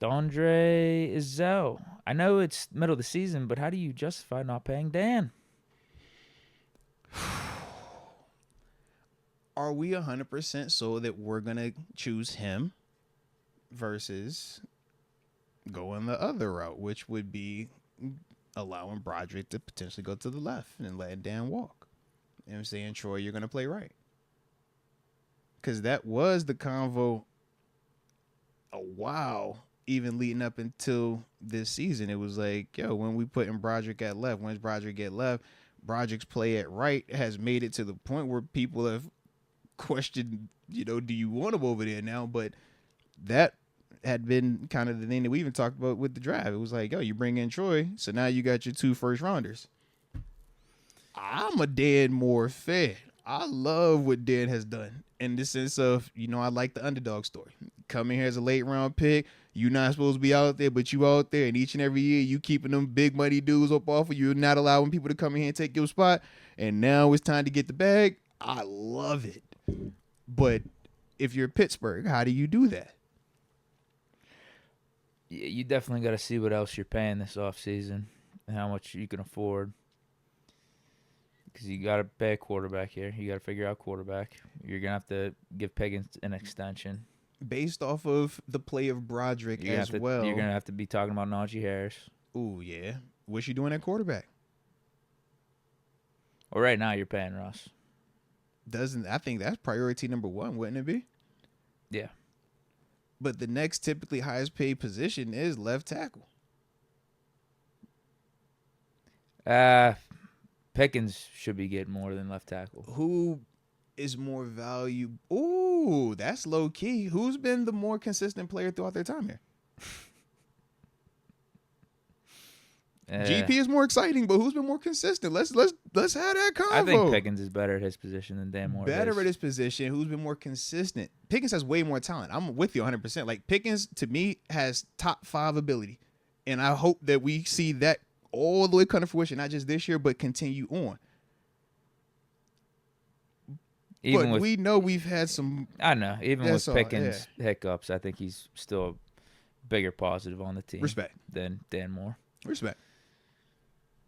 Dondre Izzo. I know it's middle of the season, but how do you justify not paying Dan? Are we 100% so that we're going to choose him versus going the other route, which would be allowing Broderick to potentially go to the left and letting Dan walk? You know what I'm saying? Troy, you're going to play right. Because that was the convo a while, even leading up until this season. It was like, yo, when we put in Broderick at left, once Broderick get left, Broderick's play at right has made it to the point where people have questioned, do you want him over there now? But that had been kind of the thing that we even talked about with the draft. It was like, yo, you bring in Troy, so now you got your 2 first rounders. I'm a Dan Moore fan. I love what Dan has done in the sense of, I like the underdog story. Coming here as a late round pick, you're not supposed to be out there, but you out there, and each and every year you keeping them big money dudes up off of you, not allowing people to come in here and take your spot. And now it's time to get the bag. I love it. But if you're Pittsburgh, how do you do that? You definitely got to see what else you're paying this offseason and how much you can afford. Because you got to pay a quarterback here. You got to figure out quarterback. You're going to have to give Pickens an extension. Based off of the play of Broderick as well. You're going to have to be talking about Najee Harris. Ooh, yeah. What's you doing at quarterback? Well, right now you're paying Russ. I think that's priority number 1, wouldn't it be? Yeah. But the next typically highest paid position is left tackle. Pickens should be getting more than left tackle. Who is more valuable? Ooh, that's low key. Who's been the more consistent player throughout their time here? GP is more exciting, but who's been more consistent? Let's have that convo. I think Pickens is better at his position than Dan Moore. Better at his position. Who's been more consistent? Pickens has way more talent. I'm with you 100%. Like, Pickens, to me, has top 5 ability. And I hope that we see that all the way come to fruition, not just this year, but continue on. But we know we've had some. I know. Even with Pickens' hiccups, I think he's still a bigger positive on the team. Respect. Than Dan Moore. Respect.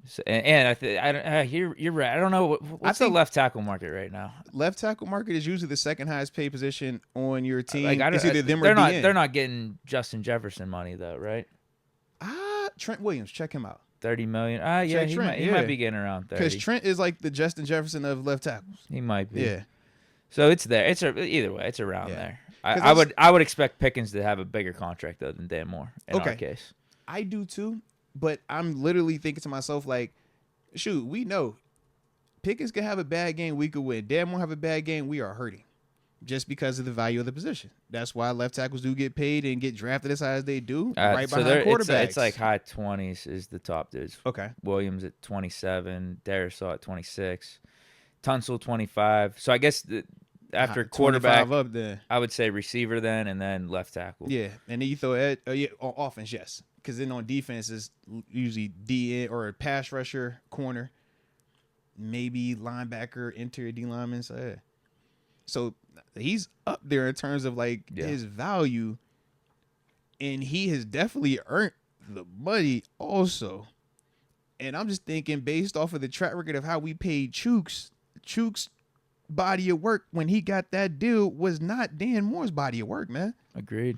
So, you're right. I don't know what's the left tackle market right now. Left tackle market is usually the second highest paid position on your team. It's either them or they're not getting Justin Jefferson money though, right? Trent Williams, check him out. $30 million. Yeah, he might be getting around 30. Because Trent is like the Justin Jefferson of left tackles. He might be. Yeah. So it's there. Either way, it's around there. I would expect Pickens to have a bigger contract though than Dan Moore in our case. I do too. But I'm literally thinking to myself, like, shoot, we know Pickens can have a bad game, we could win. Dan Moore have a bad game, we are hurting. Just because of the value of the position. That's why left tackles do get paid and get drafted as high as they do, right behind quarterbacks. It's like high 20s is the top dudes. Okay. Williams at 27, Darisaw at 26, Tunsil 25. So I guess after quarterback, up there. I would say receiver then, and then left tackle. Yeah, and then you throw on offense, yes. Because then on defense is usually D or pass rusher, corner, maybe linebacker, interior D lineman. So he's up there in terms of his value, and he has definitely earned the money also. And I'm just thinking, based off of the track record of how we paid Chuks body of work when he got that deal was not Dan Moore's body of work, man. Agreed.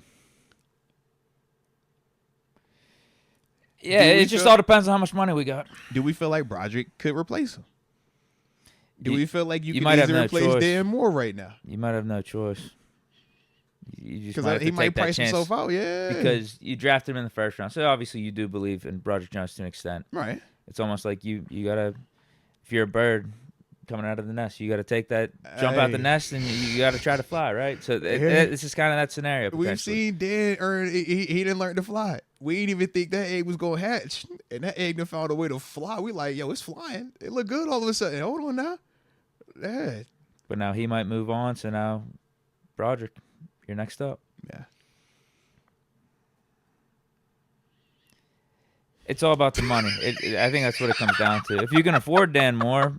Yeah, it just all depends on how much money we got. Do we feel like Broderick could replace him? Do we feel like you might can replace Dan Moore right now? You might have no choice. Because he might price himself out, yeah. Because you drafted him in the first round. So obviously you do believe in Broderick Jones to an extent. Right. It's almost like you got to, if you're a bird coming out of the nest, you got to take that jump out the nest and you got to try to fly, right? So it's just kind of that scenario. We've seen Dan he didn't learn to fly. We didn't even think that egg was going to hatch. And that egg done found a way to fly. We like, yo, it's flying. It look good all of a sudden. Hold on now. Yeah. But now he might move on. So now, Broderick, you're next up. Yeah. It's all about the money. I think that's what it comes down to. If you can afford Dan Moore,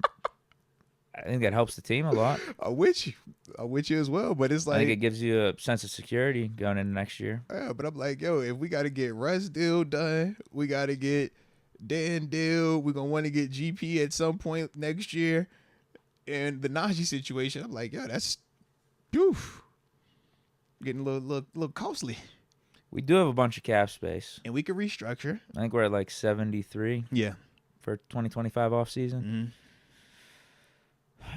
I think that helps the team a lot. I'm with you as well. But it's I think it like, gives you a sense of security going into next year. yeah, but I'm like, yo, if we got to get Russ deal done, we got to get Dan deal. We're going to want to get GP at some point next year. And the Najee situation, I'm like, yo, that's getting a little costly. We do have a bunch of cap space. And we can restructure. I think we're at like 73 Yeah. for 2025 offseason.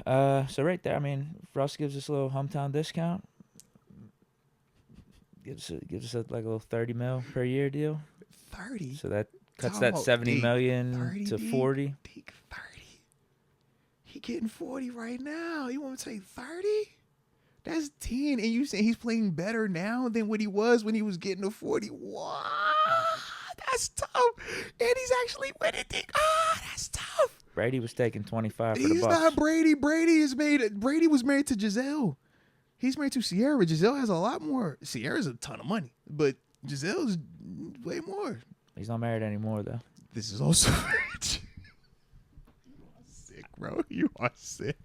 So right there, I mean, if Russ gives us a little hometown discount, gives us like a little 30 mil per year deal. 30. So that cuts Talking that about 70 Deke, million 30, to Deke, 40. Deke, 30. He getting 40 right now. You want me to say 30? That's 10. And you saying he's playing better now than what he was when he was getting to 40. What? That's tough. And he's actually winning. That's tough. Brady was taking 25 for the He's Bucks. not Brady. Brady was married to Giselle. He's married to Sierra. Giselle has a lot more. Sierra's a ton of money, but Giselle's way more. He's not married anymore, though. This is also sick, bro. You are sick.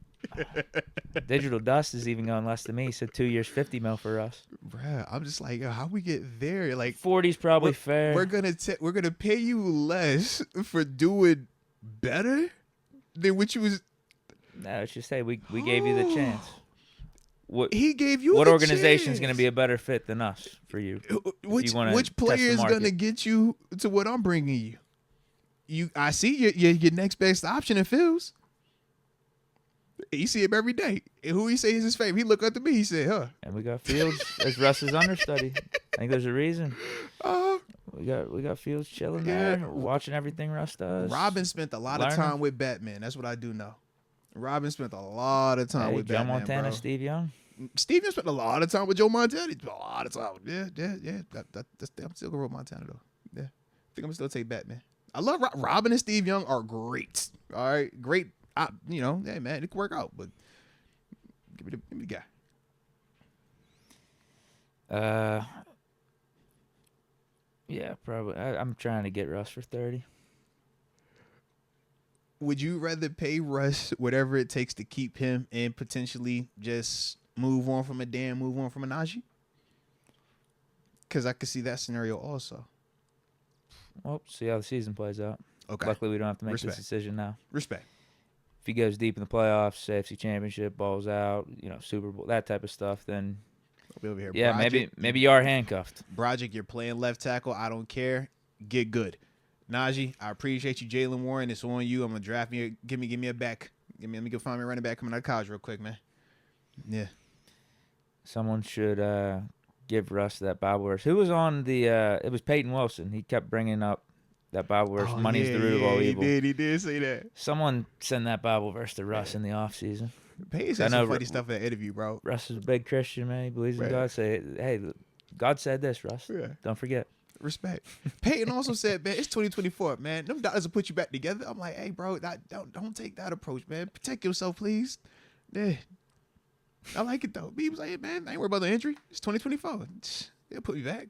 Digital Dust is even going less than me. He said 2 years, 50 mil for us. Bruh, I'm just like, yo, how we get there? Like 40's probably fair. We're gonna pay you less for doing better than what you was. No, let's just say we gave you the chance. What He gave you. What the organization's chance. going to be a better fit than us for you? Which wanna player test the is gonna market. get you to what I'm bringing you? I see your next best option in Fields. You see him every day. And who he say is his favorite? He look up to me. He said, "Huh." And we got Fields as Russ's understudy. I think there's a reason. We got Fields chilling there, watching everything Russ does. Robin spent a lot of time with Batman. That's what I do know. Robin spent a lot of time with Joe Batman, Montana, bro. Steve Young. Steven spent a lot of time with Joe Montana. He spent a lot of time. Yeah. I'm still gonna roll Montana though. Yeah, I think I'm gonna still take Batman. I love Robin and Steve Young are great. All right, great. Hey man, it can work out, but give me the guy. Yeah, probably. I'm trying to get Russ for 30. Would you rather pay Russ whatever it takes to keep him and potentially just move on from a Dan, move on from a Najee? Because I could see that scenario also. Well, see how the season plays out. Okay. Luckily, we don't have to make Respect. this decision now. Respect. If he goes deep in the playoffs, AFC Championship, balls out, Super Bowl, that type of stuff, then I'll be over here. yeah, Broderick, maybe you are handcuffed. Broderick, you're playing left tackle. I don't care. Get good. Najee, I appreciate you. Jalen Warren, it's on you. I'm gonna draft me. Give me a back. Let me go find me a running back coming out of college real quick, man. Yeah. Someone should give Russ that Bible verse. Who was on the? It was Peyton Wilson. He kept bringing up that Bible verse. Money's the root of all evil. He did say that. Someone send that Bible verse to Russ in the offseason. Peyton said some funny stuff in that interview, bro. Russ is a big Christian, man. He believes in Right. God. Say, hey, God said this, Russ. Yeah. Don't forget. Respect. Peyton also said, man, it's 2024, man. Them doctors will put you back together. I'm like, hey, bro, don't take that approach, man. Protect yourself, please. Yeah. I like it, though. He was like, hey, man, I ain't worried about the injury. It's 2024. They'll put me back.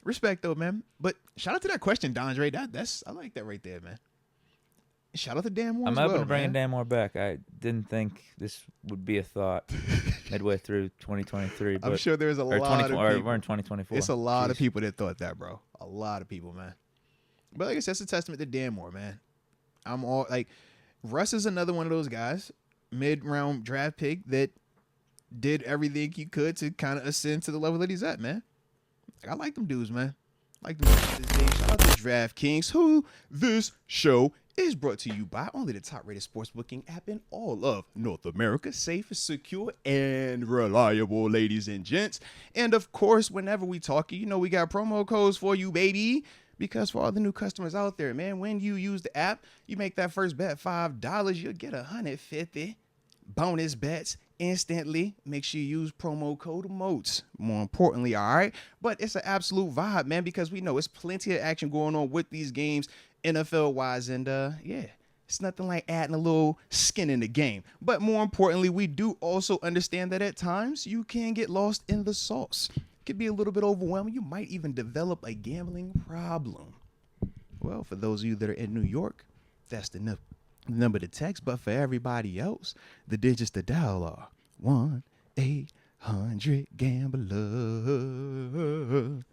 Respect, though, man. But shout out to that question, Dondre. I like that right there, man. Shout out to Dan Moore I'm as open well, to bringing man. Dan Moore back. I didn't think this would be a thought midway through 2023. But, I'm sure there's a or lot of 20, people. or we're in 2024. It's a lot of Jeez. people that thought that, bro. A lot of people, man. But like I said, it's a testament to Dan Moore, man. I'm all like, Russ is another one of those guys, mid-round draft pick that did everything he could to kind of ascend to the level that he's at, man. Like, I like them dudes, man. Like them dudes. Shout out to DraftKings, who this show is brought to you by only the top-rated sportsbooking app in all of North America. Safe, secure, and reliable, ladies and gents. And, of course, whenever we talk, we got promo codes for you, baby. Because for all the new customers out there, man, when you use the app, you make that first bet $5, you'll get 150 bonus bets instantly. Make sure you use promo code MOATS. More importantly, all right? But it's an absolute vibe, man, because we know it's plenty of action going on with these games, NFL-wise, and yeah, it's nothing like adding a little skin in the game. But more importantly, we do also understand that at times you can get lost in the sauce. It could be a little bit overwhelming. You might even develop a gambling problem. Well, for those of you that are in New York, that's the the number to text, but for everybody else, the digits to dial are 1-800-GAMBLER.